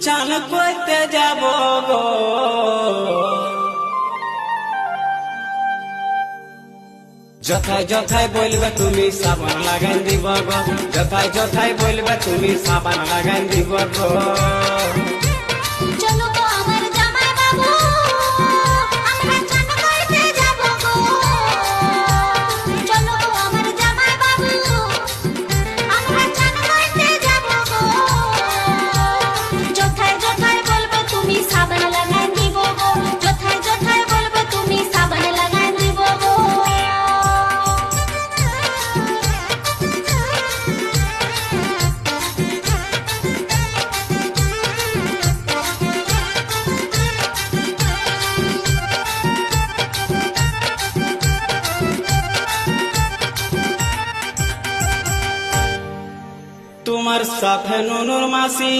চান করতে যাব গো যথায় যথায় বলবে তুমি সাবান লাগাই দিব গো যথায় যথায় বলবে তুমি সাবান লাগাই দিব গো চলো তো আমার জামাই বাবু আমরা চান করতে যাব গো চলো তো আমার জামাই বাবু আমরা চান করতে যাব গো যথায় যথায় বলবে তুমি সাবান লাগাই দিব গো যথায় যথায় বলবে তুমি সাবান লাগাই দিব গো তোমার সাথে নুনুর মাসি